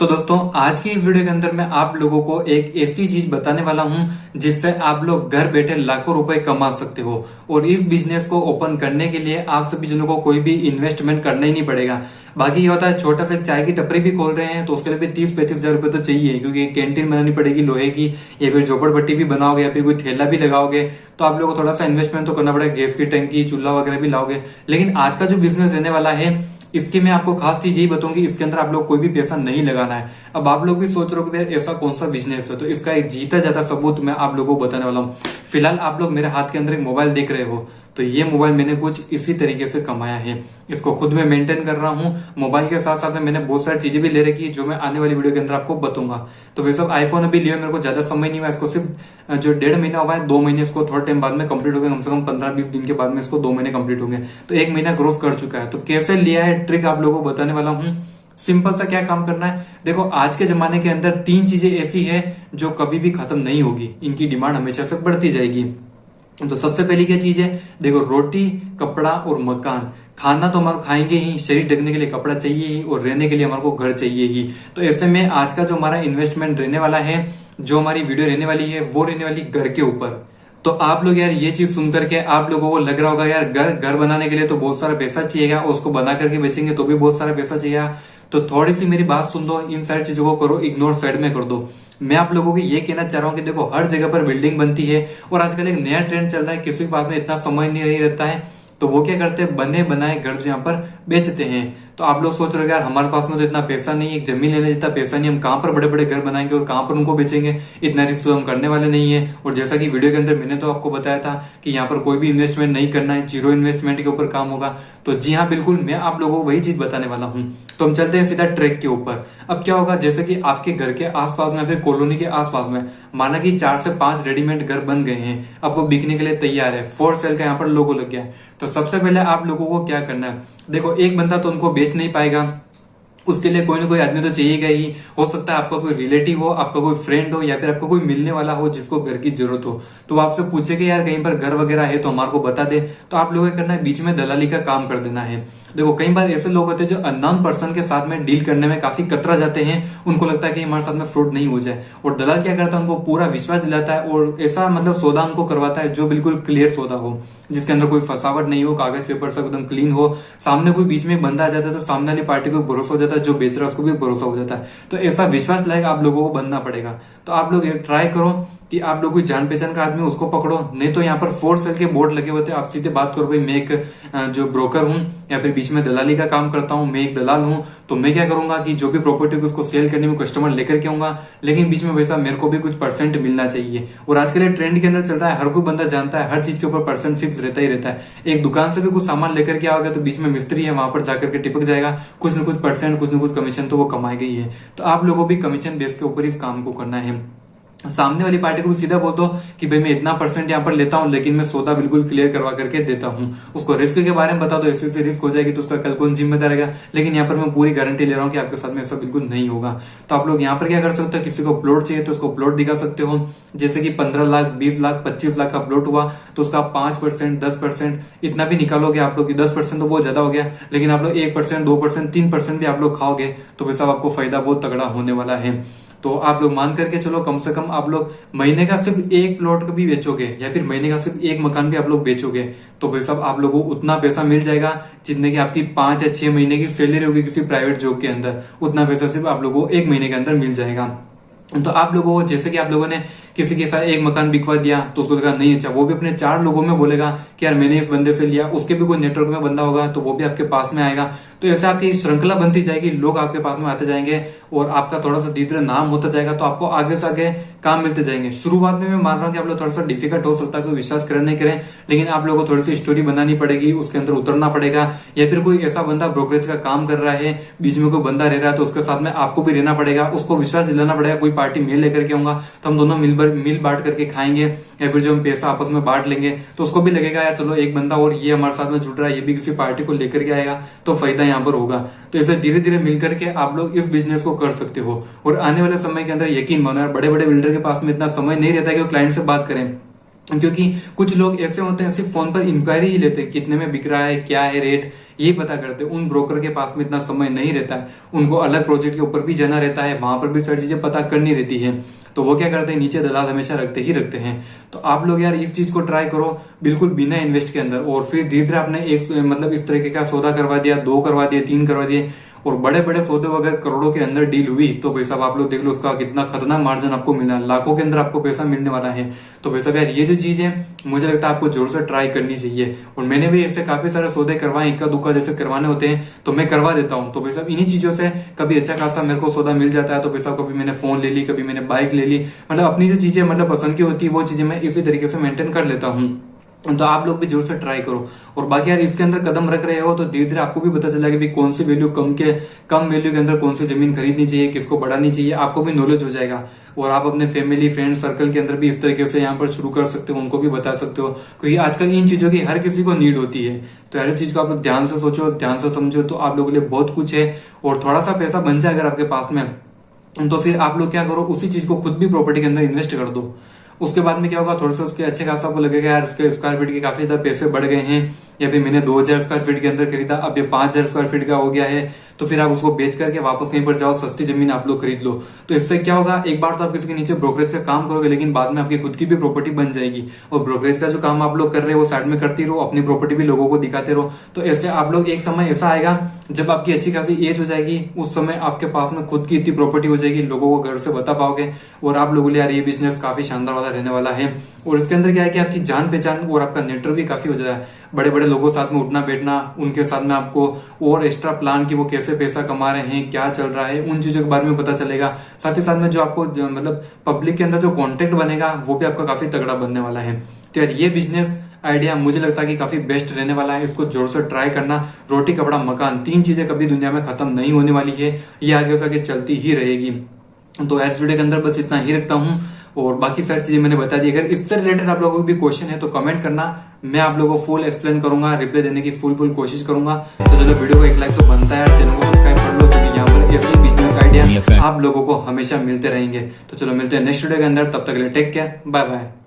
तो दोस्तों आज की इस वीडियो के अंदर मैं आप लोगों को एक ऐसी चीज बताने वाला हूं जिससे आप लोग घर बैठे लाखों रुपए कमा सकते हो। और इस बिजनेस को ओपन करने के लिए आप सभी जनों को कोई भी इन्वेस्टमेंट करना ही नहीं पड़ेगा। बाकी ये होता है छोटा सा चाय की टपरी भी खोल रहे हैं तो उसके लिए भी 30-35 हजार रुपए तो चाहिए, क्योंकि कैंटीन बनानी पड़ेगी लोहे की, या फिर झोपड़पट्टी भी बनाओगे या फिर कोई थैला भी लगाओगे तो आप लोगों को थोड़ा सा इन्वेस्टमेंट तो करना पड़ेगा। गैस की टंकी चूल्हा वगैरह भी लाओगे। लेकिन आज का जो बिजनेस रहने वाला है इसके मैं आपको खास चीज यही बताऊंगी, इसके अंदर आप लोग कोई भी पैसा नहीं लगाना है। अब आप लोग भी सोच रहे हो कि ऐसा कौन सा बिजनेस है, तो इसका एक जीता जाता सबूत मैं आप लोगों को बताने वाला हूँ। फिलहाल आप लोग मेरे हाथ के अंदर एक मोबाइल देख रहे हो, तो ये मोबाइल मैंने कुछ इसी तरीके से कमाया है। इसको खुद में मेंटेन कर रहा हूँ। मोबाइल के साथ साथ में मैंने बहुत सारी चीजें भी ले रखी है जो मैं आने वाली वीडियो के अंदर आपको बताऊंगा। तो वैसे आईफोन अभी लिया, मेरे को ज्यादा समय नहीं हुआ, इसको सिर्फ जो 1.5 महीना हुआ है, 2 महीने इसको थोड़ा टाइम बाद में कंप्लीट हो गया, कम से कम 15-20 दिन के बाद में इसको 2 महीने कंप्लीट होंगे, तो 1 महीना क्रॉस कर चुका है। तो कैसे लिया है ट्रिक आप लोगों को बताने वाला हूँ। सिंपल सा क्या काम करना है, देखो आज के जमाने के अंदर 3 चीजें ऐसी है जो कभी भी खत्म नहीं होगी, इनकी डिमांड हमेशा से बढ़ती जाएगी। तो सबसे पहली क्या चीज है, देखो रोटी, कपड़ा और मकान। खाना तो हमारे खाएंगे ही, शरीर ढकने के लिए कपड़ा चाहिए ही, और रहने के लिए हमारे को घर चाहिए ही। तो ऐसे में आज का जो हमारा इन्वेस्टमेंट रहने वाला है, जो हमारी वीडियो रहने वाली है, वो रहने वाली घर के ऊपर। तो आप लोग यार ये चीज सुन करके आप लोगों को लग रहा होगा यार घर बनाने के लिए तो बहुत सारा पैसा चाहिएगा, उसको बना करके बेचेंगे तो भी बहुत सारा पैसा चाहिए। तो थोड़ी सी मेरी बात सुन दो, इन सारी चीजों को करो इग्नोर, साइड में कर दो। मैं आप लोगों को ये कहना चाह रहा हूँ कि देखो हर जगह पर बिल्डिंग बनती है, और आजकल एक नया ट्रेंड चल रहा है, किसी के पास में इतना समय नहीं रहता है, तो वो क्या करते हैं, बने बनाए घर जो यहाँ पर बेचते हैं। तो आप लोग सोच रहे हो यार हमारे पास में तो इतना पैसा नहीं है, एक जमीन लेने जितना पैसा नहीं, हम कहां पर बड़े बड़े घर बनाएंगे और कहां पर उनको बेचेंगे, इतना रिस्क हम करने वाले नहीं है। और जैसा कि वीडियो के अंदर मैंने तो आपको बताया था कि यहाँ पर कोई भी इन्वेस्टमेंट नहीं करना है, जीरो इन्वेस्टमेंट के ऊपर काम होगा। तो जी हाँ बिल्कुल, मैं आप लोगों को वही चीज बताने वाला हूँ। तो हम चलते हैं सीधा ट्रैक के ऊपर। अब क्या होगा, जैसे कि आपके घर के आसपास में, फिर कॉलोनी के आसपास में माना कि 4 से 5 रेडीमेड घर बन गए हैं, अब वो बिकने के लिए तैयार है, फॉर सेल का यहाँ पर लोगो लग गया है। तो सबसे पहले आप लोगों को क्या करना है, देखो एक बंदा तो उनको बेच नहीं पाएगा, उसके लिए कोई ना कोई आदमी तो चाहिएगा ही। हो सकता है आपका कोई रिलेटिव हो, आपका कोई फ्रेंड हो, या फिर आपका कोई मिलने वाला हो जिसको घर की जरूरत हो। तो वो आपसे पूछे कि यार कहीं पर घर वगैरह है तो हमारे को बता दे। तो आप लोगों को करना है, बीच में दलाली का काम कर देना है। देखो कई बार ऐसे लोग होते हैं जो अननोन पर्सन के साथ में डील करने में काफी कतरा जाते हैं, उनको लगता है कि हमारे साथ में फ्रॉड नहीं हो जाए। और दलाल क्या करता है, उनको पूरा विश्वास दिलाता है और ऐसा मतलब सौदा उनको करवाता है जो बिल्कुल क्लियर सौदा हो, जिसके अंदर कोई फसावट नहीं हो, कागज पेपर सब एकदम क्लीन हो। सामने कोई बीच में बंदा आ जाता है तो सामने वाली पार्टी को भरोसा हो जाता है, जो बेच रहा है उसको भी भरोसा हो जाता है। तो ऐसा विश्वास लायक आप लोगों को बनना पड़ेगा। तो आप लोग ट्राई करो कि आप लोग कोई जान पहचान का आदमी उसको पकड़ो, नहीं तो यहाँ पर फॉर सेल के बोर्ड लगे हुए थे, आप सीधे बात करो भाई मैं एक जो ब्रोकर हूँ या फिर बीच में दलाली का काम करता हूँ, मैं एक दलाल हूँ। तो मैं क्या करूंगा कि जो भी प्रॉपर्टी को उसको सेल करने में कस्टमर लेकर के आऊंगा, लेकिन बीच में वैसा मेरे को भी कुछ परसेंट मिलना चाहिए। और आजकल ये ट्रेंड के अंदर चल रहा है, हर कोई बंदा जानता है हर चीज के ऊपर परसेंट फिक्स रहता ही रहता है। एक दुकान से भी कुछ सामान लेकर के आओगे तो बीच में मिस्त्री है, वहां पर जाकर के टिपक जाएगा, कुछ न कुछ परसेंट, कुछ न कुछ कमीशन तो वो कमाएगा ही है। तो आप लोगों भी कमीशन बेस के ऊपर इस काम को करना है। सामने वाली पार्टी को भी सीधा बोल दो कि भाई मैं इतना परसेंट यहाँ पर लेता हूँ, लेकिन मैं सौदा बिल्कुल क्लियर करवा करके देता हूँ। उसको रिस्क के बारे में बता दो, ऐसे रिस्क हो जाएगी तो उसका कल कौन जिम्मेदार रहेगा। लेकिन यहाँ पर मैं पूरी गारंटी ले रहा हूँ कि आपके साथ में ऐसा बिल्कुल नहीं होगा। तो आप लोग यहाँ पर क्या कर सकते हो, किसी को प्लॉट चाहिए तो उसको प्लॉट दिखा सकते हो। जैसे कि 15 लाख, 20 लाख, 25 लाख का प्लॉट हुआ तो उसका 5%, 10% इतना भी निकालोगे आप लोग। 10% तो बहुत ज्यादा हो गया, लेकिन आप लोग 1%, 2%, 3% भी आप लोग खाओगे तो वैसा आपको फायदा बहुत तगड़ा होने वाला है। तो आप लोग मान करके चलो, कम से कम आप लोग महीने का सिर्फ एक प्लॉट भी बेचोगे या फिर महीने का सिर्फ एक मकान भी आप लोग बेचोगे तो भाई साहब आप लोगों को उतना पैसा मिल जाएगा जितने की आपकी 5 या 6 महीने की सैलरी होगी किसी प्राइवेट जॉब के अंदर। उतना पैसा सिर्फ आप लोगों को 1 महीने के अंदर मिल जाएगा। तो आप लोगों को, जैसे कि आप लोगों ने किसी के साथ एक मकान बिकवा दिया तो उसको लगा नहीं अच्छा, वो भी अपने 4 लोगों में बोलेगा कि यार मैंने इस बंदे से लिया, उसके भी कोई नेटवर्क में बंदा होगा तो वो भी आपके पास में आएगा। तो ऐसे आपकी श्रृंखला बनती जाएगी, लोग आपके पास में आते जाएंगे और आपका थोड़ा सा धीरे धीरे नाम होता जाएगा, तो आपको आगे से आगे काम मिलते जाएंगे। शुरुआत में मैं मान रहा हूँ कि आप लोग थोड़ा सा डिफिकल्ट हो सकता है, कोई विश्वास करें नहीं करें, लेकिन आप लोगों को थोड़ी सी स्टोरी बनानी पड़ेगी, उसके अंदर उतरना पड़ेगा। या फिर कोई ऐसा बंदा ब्रोकरेज का काम कर रहा है, बीच में कोई बंदा रह रहा है तो उसके साथ में आपको भी रहना पड़ेगा, उसको विश्वास दिलाना पड़ेगा। कोई पार्टी मैं लेकर के आऊंगा तो हम दोनों मिल बांट करके खाएंगे, या फिर जो हम पैसा आपस में बांट लेंगे तो उसको भी लगेगा यार चलो एक बंदा और ये हमारे साथ में जुड़ रहा है, ये भी किसी पार्टी को लेकर के आएगा तो फायदा यहाँ पर होगा। तो ऐसे धीरे धीरे मिलकर के आप लोग इस बिजनेस को कर सकते हो। और आने वाले समय के अंदर यकीन मानो यार, बड़े बड़े बिल्डर के पास में इतना समय नहीं रहता है कि वो क्लाइंट से बात करें। क्योंकि कुछ लोग ऐसे होते हैं सिर्फ फोन पर इंक्वायरी ही लेते हैं, कितने में बिक रहा है, क्या है रेट, ये पता करते हैं। उन ब्रोकर के पास में इतना समय नहीं रहता है, उनको अलग प्रोजेक्ट के ऊपर भी जाना रहता है, वहां पर भी सारी चीजें पता करनी रहती है। तो वो क्या करते हैं, नीचे दलाल हमेशा रखते ही रखते हैं। तो आप लोग यार इस चीज को ट्राई करो बिल्कुल बिना इन्वेस्ट के अंदर, और फिर धीरे धीरे आपने एक मतलब इस तरीके का सौदा करवा दिया, 2 करवा दिए, 3 करवा दिए, और बड़े बड़े सौदे अगर करोड़ों के अंदर डील हुई तो भाई साहब आप लोग देख लो उसका कितना खतरनाक मार्जिन आपको मिलना है, लाखों के अंदर आपको पैसा मिलने वाला है। तो भाई साहब यार ये जो चीज है मुझे लगता है आपको जरूर से ट्राई करनी चाहिए। और मैंने भी ऐसे काफी सारे सौदे करवाए, इक्का दुक्का जैसे करवाने होते हैं तो मैं करवा देता हूँ। तो भाई साहब इन्हीं चीजों से कभी अच्छा खासा मेरे को सौदा मिल जाता है। तो भाई साहब कभी मैंने फोन ले ली, कभी मैंने बाइक ले ली, मतलब अपनी जो चीजें मतलब पसंद की होती है वो चीजें मैं इसी तरीके से मेंटेन कर लेता हूँ। तो आप लोग भी जरूर से ट्राई करो। और बाकी यार इसके अंदर कदम रख रहे हो तो धीरे धीरे आपको भी पता चलेगा कि कौन सी वैल्यू कम वैल्यू के अंदर कौन सी जमीन खरीदनी चाहिए, किसको बढ़ानी चाहिए, आपको भी नॉलेज हो जाएगा। और आप अपने फैमिली फ्रेंड सर्कल के अंदर भी इस तरीके से यहाँ पर शुरू कर सकते हो, उनको भी बता सकते हो, क्योंकि आजकल इन चीजों की हर किसी को नीड होती है। तो यार इस चीज को आप लोग ध्यान से सोचो, ध्यान से समझो, तो आप लोगों के लिए बहुत कुछ है। और थोड़ा सा पैसा बन जाए अगर आपके पास में, तो फिर आप लोग क्या करो, उसी चीज को खुद भी प्रॉपर्टी के अंदर इन्वेस्ट कर दो। उसके बाद में क्या होगा, थोड़ा सा उसके अच्छे खासा आपको लगेगा यार इसके स्क्वायर फीट के काफी ज्यादा पैसे बढ़ गए हैं, या फिर मैंने 2000 स्क्वायर फीट के अंदर खरीदा, अब ये 5000 स्क्वायर फीट का हो गया है। तो फिर आप उसको बेच करके वापस कहीं पर जाओ, सस्ती जमीन आप लोग खरीद लो। तो इससे क्या होगा, एक बार तो आप किसी के नीचे ब्रोकरेज का काम करोगे, लेकिन बाद में आपकी खुद की भी प्रॉपर्टी बन जाएगी। और ब्रोकरेज का जो काम आप लोग कर रहे हो वो साइड में करती रहो, अपनी प्रॉपर्टी भी लोगों को दिखाते रहो। तो ऐसे आप लोग एक समय ऐसा आएगा जब आपकी अच्छी खासी एज हो जाएगी, उस समय आपके पास में खुद की इतनी प्रॉपर्टी हो जाएगी, लोगों को घर से बता पाओगे। और आप लोगों के लिए यार ये बिजनेस काफी शानदार वाला रहने वाला है। और इसके अंदर क्या है कि आपकी जान पहचान और आपका नेटवर्क भी काफी हो जाता है, बड़े बड़े लोगों के साथ में उठना बैठना, उनके साथ में आपको और एक्स्ट्रा प्लान की वो कैसे पैसा कमा रहे हैं, क्या चल रहा है, उन चीजों के बारे में पता चलेगा। साथ ही साथ में जो आपको मतलब पब्लिक के अंदर जो कॉन्टेक्ट बनेगा वो भी आपका काफी तगड़ा बनने वाला है। तो यार ये बिजनेस आइडिया मुझे लगता है कि काफी बेस्ट रहने वाला है, इसको जोर से ट्राई करना। रोटी कपड़ा मकान 3 चीजें कभी दुनिया में खत्म नहीं होने वाली है, ये आगे से आगे चलती ही रहेगी। तो इस वीडियो के अंदर बस इतना ही रखता हूँ, और बाकी सारी चीजें मैंने बता दी। अगर इससे रिलेटेड आप लोगों को भी क्वेश्चन है तो कमेंट करना, मैं आप लोगों को फुल एक्सप्लेन करूंगा, रिप्लाई देने की फुल कोशिश करूंगा। तो चलो वीडियो को एक लाइक तो बनता है यार, चैनल को सब्सक्राइब कर लो, क्योंकि यहाँ पर ऐसे बिजनेस आइडिया आप लोगों को हमेशा मिलते रहेंगे। तो चलो मिलते हैं नेक्स्ट वीडियो के अंदर, तब तक के लिए टेक केयर, बाय बाय।